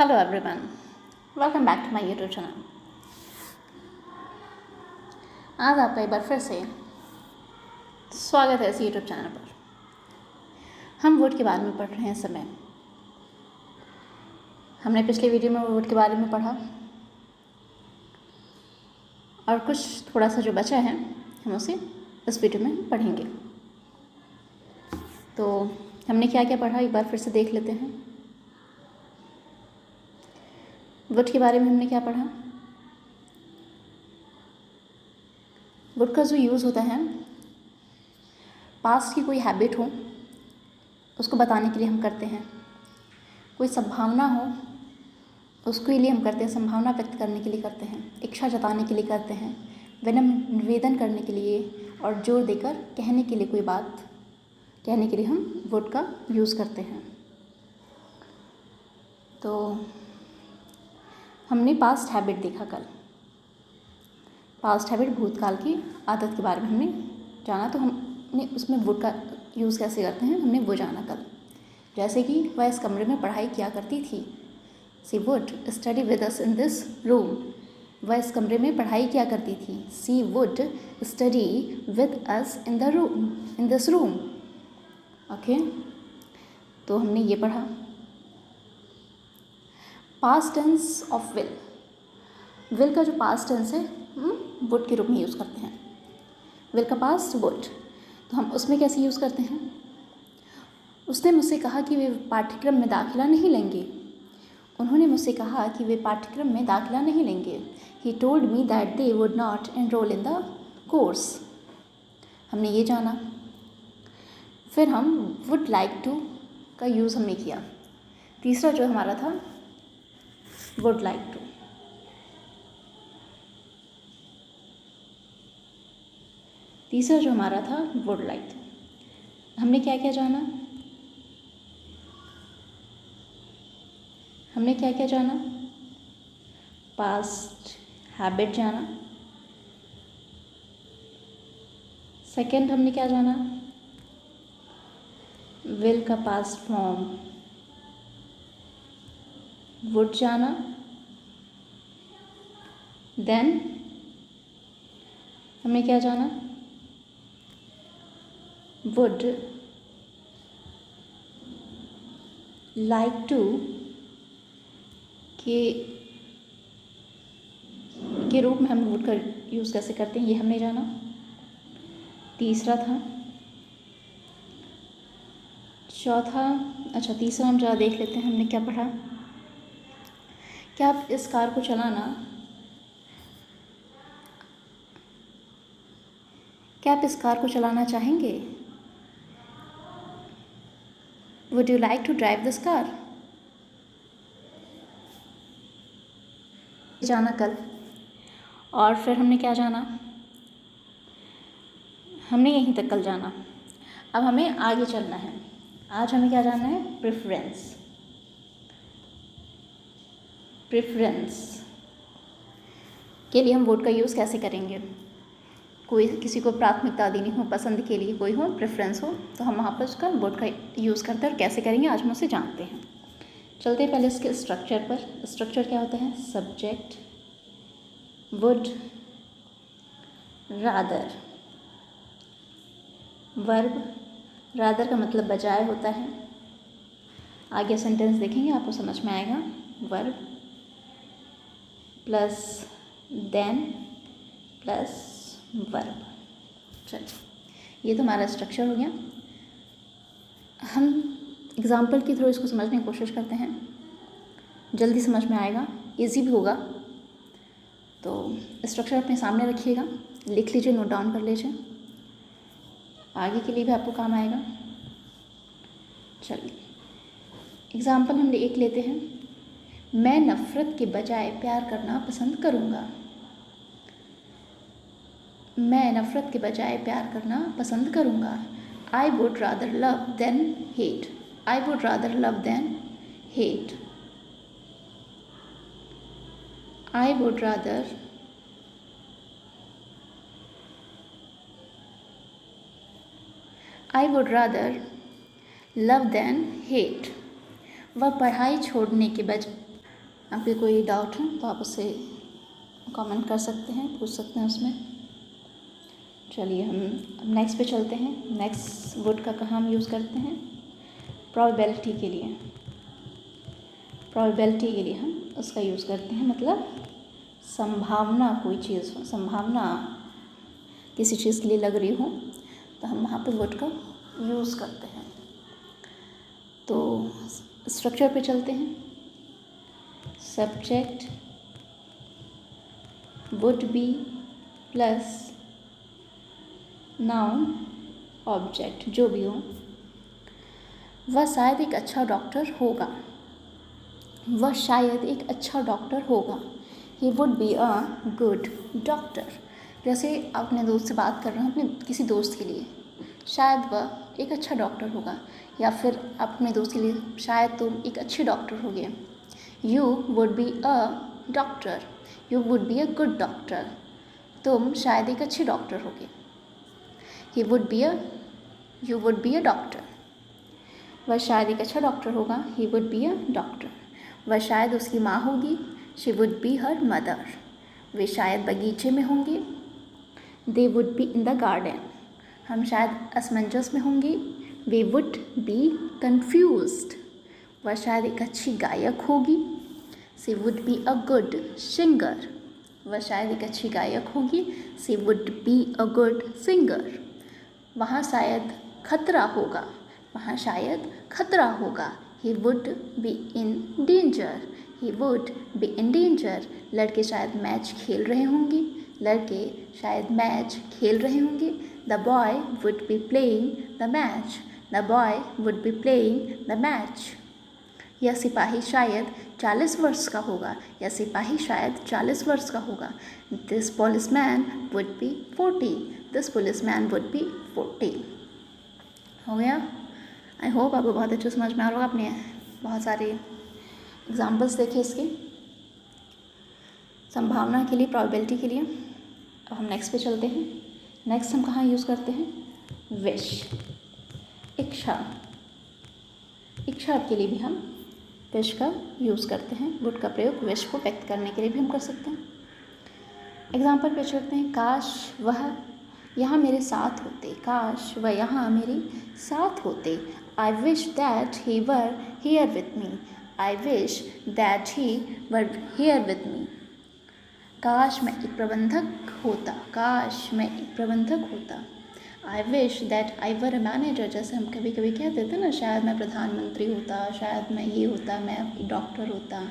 Hello everyone, welcome back to my YouTube channel. आज आपका एक बार फिर से स्वागत है इस यूट्यूब चैनल पर। हम वुड के बारे में पढ़ रहे हैं इस समय। हमने पिछले वीडियो में वुड के बारे में पढ़ा और कुछ थोड़ा सा जो बचा है हम उसे इस वीडियो में पढ़ेंगे। तो हमने क्या क्या पढ़ा एक बार फिर से देख लेते हैं। वुड के बारे में हमने क्या पढ़ा। वुड का जो यूज़ होता है, पास्ट की कोई हैबिट हो उसको बताने के लिए हम करते हैं, कोई संभावना हो उसके लिए हम करते हैं, संभावना व्यक्त करने के लिए करते हैं, इच्छा जताने के लिए करते हैं, विनम्र निवेदन करने के लिए और जोर देकर कहने के लिए, कोई बात कहने के लिए हम वुड का यूज़ करते हैं। तो हमने पास्ट हैबिट देखा कल। पास्ट हैबिट भूतकाल की आदत के बारे में हमने जाना, तो हमने उसमें वुड का यूज़ कैसे करते हैं हमने वो जाना कल। जैसे कि वह इस कमरे में पढ़ाई किया करती थी। She would study with us in this room. वह इस कमरे में पढ़ाई किया करती थी। She would study with us in the room, in this room. Okay, तो हमने ये पढ़ा। Past tense of will. Will का जो पास्ट टेंस है वुड के रूप में यूज़ करते हैं। विल का पास्ट वुड, तो हम उसमें कैसे यूज़ करते हैं। उसने मुझसे कहा कि वे पाठ्यक्रम में दाखिला नहीं लेंगे। उन्होंने मुझसे कहा कि वे पाठ्यक्रम में दाखिला नहीं लेंगे। He told me that they would not enrol in the course. हमने ये जाना। फिर हम वुड लाइक टू का यूज़ हमने किया। तीसरा जो हमारा था वुड लाइक टू। तीसरा जो हमारा था वुड लाइक टू। हमने क्या क्या जाना। हमने क्या क्या जाना। पास्ट हैबिट जाना। सेकंड हमने क्या जाना, विल का पास्ट फॉर्म वुड जाना। देन हमने क्या जाना, वुड लाइक टू के रूप में हम वुड का यूज़ कैसे करते हैं ये हमने जाना। तीसरा था, चौथा, अच्छा तीसरा हम जरा देख लेते हैं हमने क्या पढ़ा। क्या आप इस कार को चलाना, क्या आप इस कार को चलाना चाहेंगे। Would you like to drive this car. जाना कल। और फिर हमने क्या जाना, हमने यहीं तक कल जाना। अब हमें आगे चलना है। आज हमें क्या जानना है, प्रेफरेंस। प्रेफरेंस के लिए हम वुड का यूज़ कैसे करेंगे। कोई किसी को प्राथमिकता देनी हो, पसंद के लिए कोई हो, प्रेफरेंस हो, तो हम वहाँ पर उसका वुड का यूज़ करते हैं। और कैसे करेंगे आज हम उसे जानते हैं। चलते हैं पहले इसके स्ट्रक्चर पर। स्ट्रक्चर क्या होता है, subject would, rather, verb, rather का मतलब बजाय होता है। आगे सेंटेंस देखेंगे आपको समझ में आएगा। Verb plus then plus verb. चलिए, ये तो हमारा स्ट्रक्चर हो गया। हम एग्जाम्पल के थ्रू इसको समझने की कोशिश करते हैं, जल्दी समझ में आएगा, इजी भी होगा। तो स्ट्रक्चर अपने सामने रखिएगा, लिख लीजिए, नोट डाउन कर लीजिए, आगे के लिए भी आपको काम आएगा। चलिए, एग्जाम्पल हम एक लेते हैं। मैं नफ़रत के बजाय प्यार करना पसंद करूँगा। मैं नफ़रत के बजाय प्यार करना पसंद करूँगा। I would rather love then hate. I would rather love then hate. I would rather love than hate। वह पढ़ाई छोड़ने के आपके कोई डाउट है तो आप उससे कमेंट कर सकते हैं, पूछ सकते हैं उसमें। चलिए हम नेक्स्ट पे चलते हैं। नेक्स्ट वुड का कहाँ हम यूज़ करते हैं? प्रोबेबिलिटी के लिए। प्रोबेबिलिटी के लिए हम उसका यूज़ करते हैं, मतलब संभावना, कोई चीज़ हो, संभावना किसी चीज़ के लिए लग रही हो तो हम वहाँ पे वुड का यूज़ करते हैं। तो स्ट्रक्चर पे चलते हैं। Subject would be plus noun object, जो भी हो, वह शायद एक अच्छा डॉक्टर होगा। वह शायद एक अच्छा डॉक्टर होगा। He would be a good doctor. जैसे अपने दोस्त से बात कर रहे हो, अपने किसी दोस्त के लिए, शायद वह एक अच्छा डॉक्टर होगा, या फिर अपने दोस्त के लिए शायद तुम एक अच्छे डॉक्टर होगे। You would be a doctor, you would be a good doctor. तुम शायद एक अच्छे डॉक्टर होगे। He would be a, you would be a doctor. वह शायद एक अच्छा डॉक्टर होगा। He would be a doctor. वह शायद उसकी माँ होगी। She would be her mother. वे शायद बगीचे में होंगे। They would be in the garden. हम शायद असमंजस में होंगे। We would B confused. वह शायद एक अच्छी गायक होगी। She would be a good singer. वह शायद एक अच्छी गायक होगी। She would be a good singer. वहाँ शायद खतरा होगा। वहाँ शायद खतरा होगा। He would be in danger. He would be in danger. लड़के शायद मैच खेल रहे होंगे। लड़के शायद मैच खेल रहे होंगे। The boy would be playing the match. The boy would be playing the match. यह सिपाही शायद 40 वर्ष का होगा। यह सिपाही शायद 40 वर्ष का होगा। This policeman would be 40. This policeman would be 40. हो गया? आई होप आपको बहुत अच्छे समझ में आ रहा होगा। आपने बहुत सारे एग्जाम्पल्स देखे इसके, संभावना के लिए, प्रोबेबिलिटी के लिए। अब हम नेक्स्ट पे चलते हैं। नेक्स्ट हम कहाँ यूज़ करते हैं? विश, इच्छा। इच्छा के लिए भी हम विश का यूज़ करते हैं। वुड का प्रयोग विश को व्यक्त करने के लिए भी हम कर सकते हैं। एग्जाम्पल पे चलते हैं। काश वह यहाँ मेरे साथ होते। काश वह यहाँ मेरे साथ होते। I wish that he were here with me. I wish that he were here with me. काश मैं एक प्रबंधक होता। काश मैं एक प्रबंधक होता। I wish that I were a manager. जैसे हम कभी कभी कहते थे ना, शायद मैं प्रधानमंत्री होता, शायद मैं ये होता, मैं डॉक्टर होता,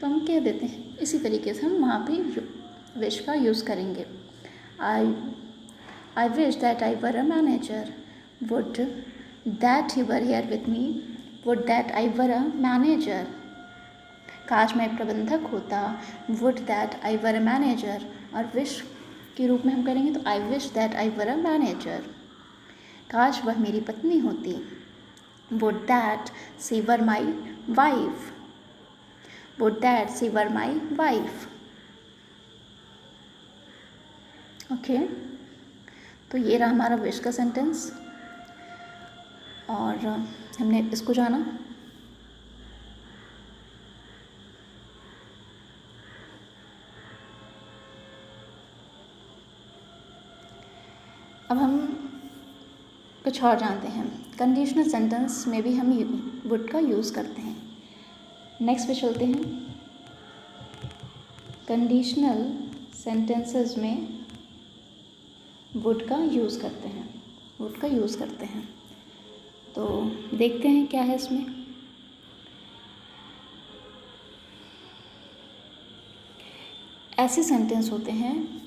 तो हम कह देते हैं। इसी तरीके से हम वहाँ पे विश का यूज़ करेंगे। I wish that I were a manager. Would that he were here with me. Would that I were a manager. काश मैं प्रबंधक होता। Would that I were a manager. और wish के रूप में हम करेंगे तो I wish that I were a manager. काश वह मेरी पत्नी होती। Would that she were my wife. Would that she were my wife. Okay, तो ये रहा हमारा विश का सेंटेंस, और हमने इसको जाना। अब हम कुछ और जानते हैं। कंडीशनल सेंटेंस में भी हम वुड का यूज़ करते हैं। नेक्स्ट पे चलते हैं। कंडीशनल सेंटेंसेस में वुड का यूज़ करते हैं। वुड का यूज़ करते हैं, तो देखते हैं क्या है इसमें। ऐसे सेंटेंस होते हैं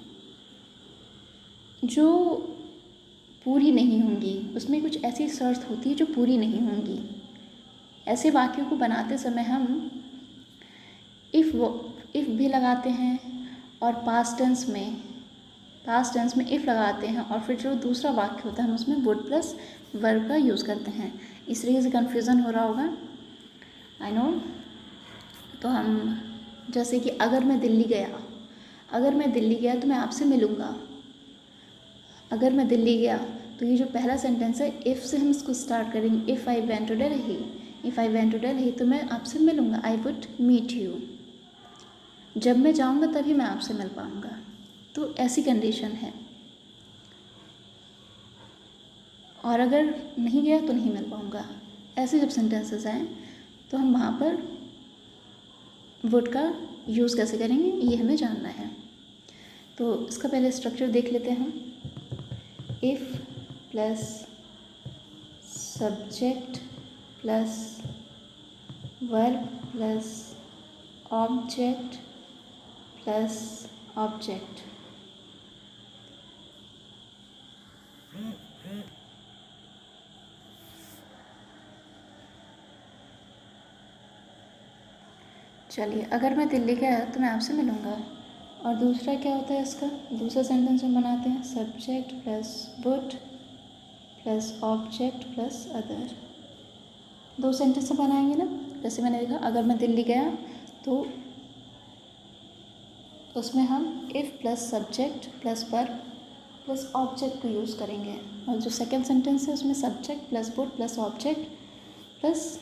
जो पूरी नहीं होंगी, उसमें कुछ ऐसी शर्त होती है जो पूरी नहीं होंगी। ऐसे वाक्यों को बनाते समय हम इफ़ भी लगाते हैं, और पास्ट टेंस में इफ़ लगाते हैं, और फिर जो दूसरा वाक्य होता है हम उसमें वुड प्लस वर्ब का यूज़ करते हैं। इस तरीके से कन्फ्यूज़न हो रहा होगा, आई नो। तो हम जैसे कि अगर मैं दिल्ली गया तो मैं आपसे मिलूँगा। अगर मैं दिल्ली गया, तो ये जो पहला सेंटेंस है, इफ़ से हम इसको स्टार्ट करेंगे। If I went to Delhi तो मैं आपसे मिलूँगा। I would meet you. जब मैं जाऊँगा तभी मैं आपसे मिल पाऊँगा। तो ऐसी कंडीशन है, और अगर नहीं गया तो नहीं मिल पाऊँगा। ऐसे जब सेंटेंसेस आएँ तो हम वहाँ पर वुड का यूज़ कैसे करेंगे ये हमें जानना है। तो इसका पहले स्ट्रक्चर देख लेते हैं। If plus subject plus verb plus object plus object. चलिए, अगर मैं दिल्ली गया तो मैं आपसे मिलूँगा। और दूसरा क्या होता है इसका, दूसरा सेंटेंस हम बनाते हैं subject plus would plus object plus other. दो सेंटेंस से बनाएंगे ना। जैसे मैंने देखा, अगर मैं दिल्ली गया तो उसमें हम if plus subject plus verb plus object को यूज़ करेंगे। और जो सेकेंड सेंटेंस है उसमें subject plus would plus object plus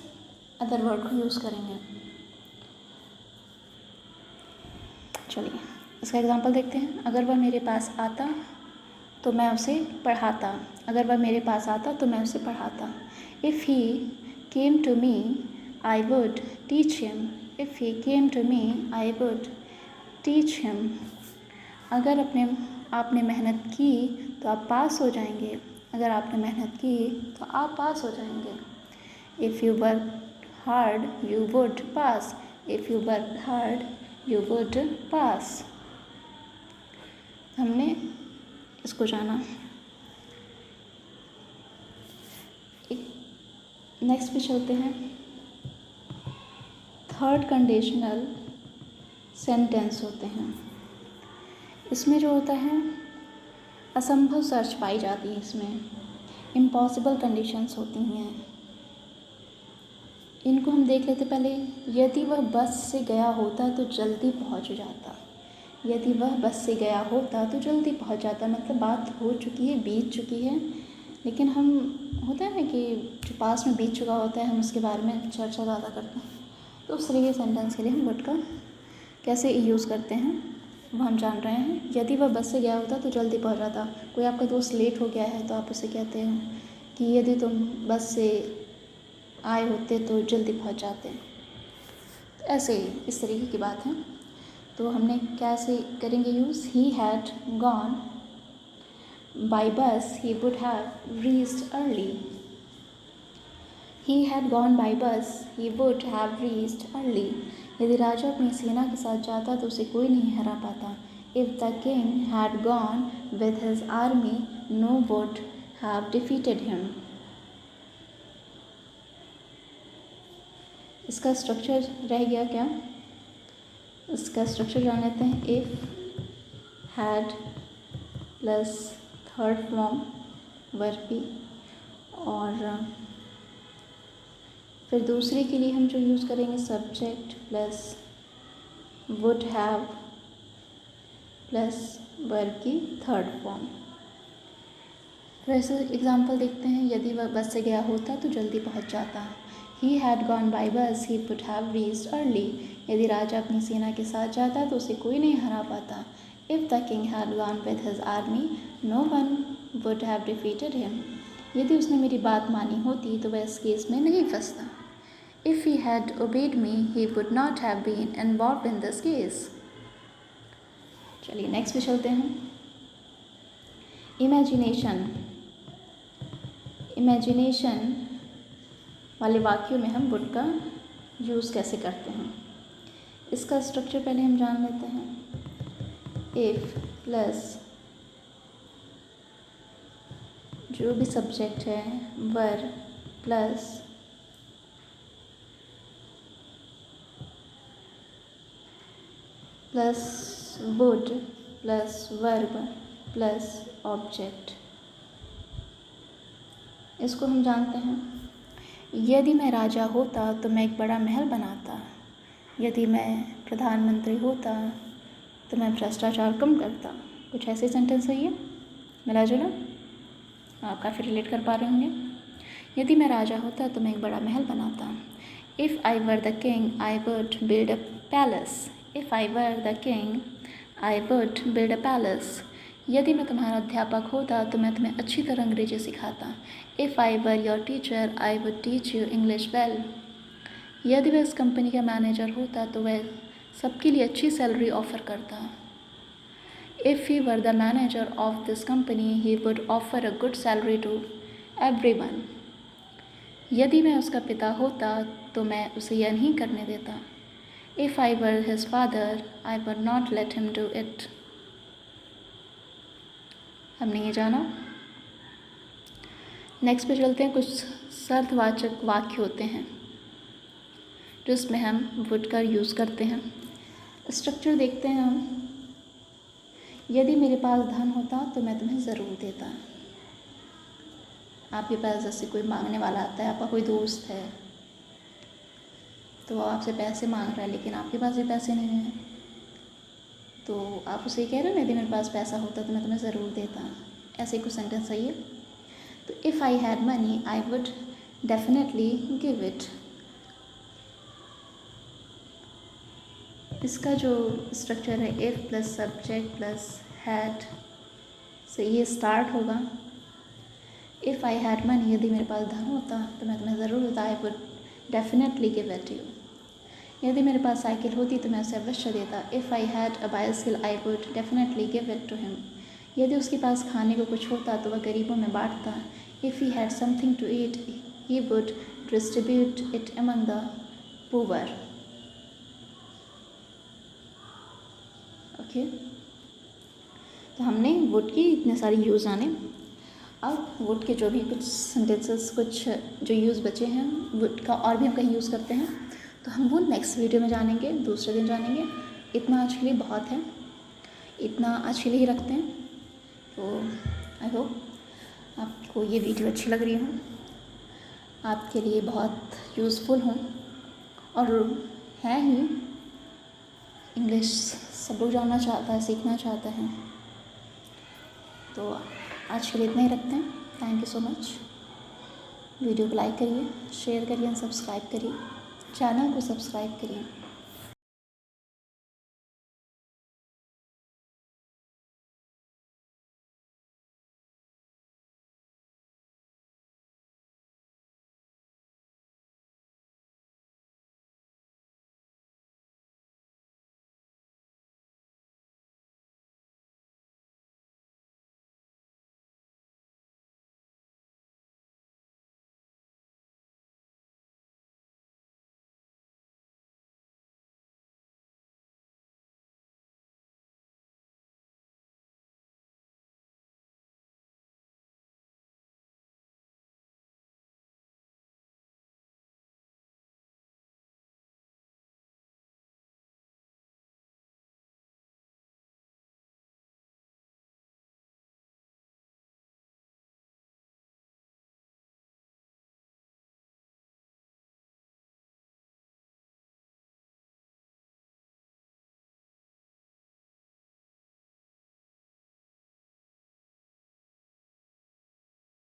other word को यूज़ करेंगे। चलिए, इसका एग्जांपल देखते हैं। अगर वह मेरे पास आता तो मैं उसे पढ़ाता। अगर वह मेरे पास आता तो मैं उसे पढ़ाता। If he came to me I would teach him. If he came to me I would teach him. अगर आपने मेहनत की तो आप पास हो जाएंगे। अगर आपने मेहनत की तो आप पास हो जाएंगे। If you work hard you would pass. If you work hard you would पास। हमने इसको जाना। नेक्स्ट पे चलते हैं। थर्ड कंडीशनल सेंटेंस होते हैं। इसमें जो होता है असंभव शर्त पाई जाती है, इसमें इम्पॉसिबल कंडीशंस होती हैं। इनको हम देख लेते पहले। यदि वह बस से गया होता तो जल्दी पहुंच जाता। यदि वह बस से गया होता तो जल्दी पहुंच जाता, मतलब बात हो चुकी है, बीत चुकी है, लेकिन हम होता है ना कि जो पास में बीत चुका होता है हम उसके बारे में चर्चा ज़्यादा करते हैं। तो उस तरह के सेंटेंस के लिए हम वुड का कैसे यूज़ करते हैं वो हम जान रहे हैं। यदि वह बस से गया होता तो जल्दी पहुँच जाता। कोई आपका दोस्त लेट हो गया है तो आप उसे कहते हैं कि यदि तुम बस से आए होते तो जल्दी पहुंच जाते। तो ऐसे ही इस तरीके की बात है। तो हमने कैसे करेंगे use. He had gone by bus he would have reached early. He had gone by bus he would have reached early. यदि राजा अपनी सेना के साथ जाता तो उसे कोई नहीं हरा पाता। If the king had gone with his army no would have defeated him. इसका स्ट्रक्चर रह गया क्या, इसका स्ट्रक्चर जान लेते हैं। If had plus third form verb भी, और फिर दूसरे के लिए हम जो यूज़ करेंगे subject plus would have plus verb की थर्ड फॉर्म। फिर ऐसे एग्जांपल देखते हैं। यदि वह बस से गया होता तो जल्दी पहुंच जाता। He had gone by bus, he would have reached early. यदि राजा अपनी सेना के साथ जाता तो उसे कोई नहीं हरा पाता। If the king had gone with his army, no one would have defeated him. यदि उसने मेरी बात मानी होती तो वह इस केस में नहीं फंसता। If he had obeyed me, he would not have been involved in this case. चलिए नेक्स्ट पे चलते हैं। इमेजिनेशन वाले वाक्यों में हम वुड का यूज़ कैसे करते हैं, इसका स्ट्रक्चर पहले हम जान लेते हैं। इफ़ प्लस जो भी सब्जेक्ट है verb plus would plus verb plus object. इसको हम जानते हैं। यदि मैं राजा होता तो मैं एक बड़ा महल बनाता। यदि मैं प्रधानमंत्री होता तो मैं भ्रष्टाचार कम करता। कुछ ऐसे सेंटेंस है ये, मिला जुला, आप काफ़ी रिलेट कर पा रहे होंगे। यदि मैं राजा होता तो मैं एक बड़ा महल बनाता। If I were the king I would build a palace. If I were the king I would build a palace. यदि मैं तुम्हारा अध्यापक होता तो मैं तुम्हें अच्छी तरह अंग्रेजी सिखाता। If I were your teacher I would teach you English well. यदि वह इस कंपनी का मैनेजर होता तो वह सबके लिए अच्छी सैलरी ऑफ़र करता। If he were the manager of this company, he would offer a good salary to everyone. यदि मैं उसका पिता होता तो मैं उसे यह नहीं करने देता। If I were his father, I would not let him do it. हमने ये जाना। नेक्स्ट पे चलते हैं। कुछ शर्तवाचक वाक्य होते हैं जिसमें हम would का यूज़ करते हैं। स्ट्रक्चर देखते हैं हम। यदि मेरे पास धन होता तो मैं तुम्हें ज़रूर देता। आपके पास जैसे कोई मांगने वाला आता है, आपका कोई दोस्त है तो वो आपसे पैसे मांग रहा है लेकिन आपके पास भी पैसे नहीं हैं, तो आप उसे कह रहे हो ना, यदि मेरे पास पैसा होता तो मैं तुम्हें ज़रूर देता। ऐसे कुछ सेंटेंस सही है। तो if I had money I would definitely give it. इसका जो स्ट्रक्चर है if plus subject plus had से ये स्टार्ट होगा। इफ़ आई हैड मनी, यदि मेरे पास धन होता तो मैं तुम्हें ज़रूर देता। आई would definitely give it you. यदि मेरे पास साइकिल होती तो मैं उसे अवश्य देता। If I had a bicycle I would definitely give it to him. यदि उसके पास खाने को कुछ होता तो वह गरीबों में बांटता। If he had something to eat he would distribute it among the poor. Okay, तो हमने वुड की इतने सारे यूज़ आने। अब वुड के जो भी कुछ सेंटेंसेस, कुछ जो यूज़ बचे हैं वुड का और भी हम कहीं यूज़ करते हैं, तो हम वो नेक्स्ट वीडियो में जानेंगे, दूसरे दिन जानेंगे। इतना आज के लिए बहुत है, इतना आज के लिए ही रखते हैं। तो आई होप आपको ये वीडियो अच्छी लग रही हो, आपके लिए बहुत यूज़फुल हो और है ही। इंग्लिश सब लोग जानना चाहता है, सीखना चाहता है। तो आज के लिए इतना ही रखते हैं। Thank you so much. Video को लाइक करिए, शेयर करिए, सब्सक्राइब करिए, चैनल को सब्सक्राइब करिए।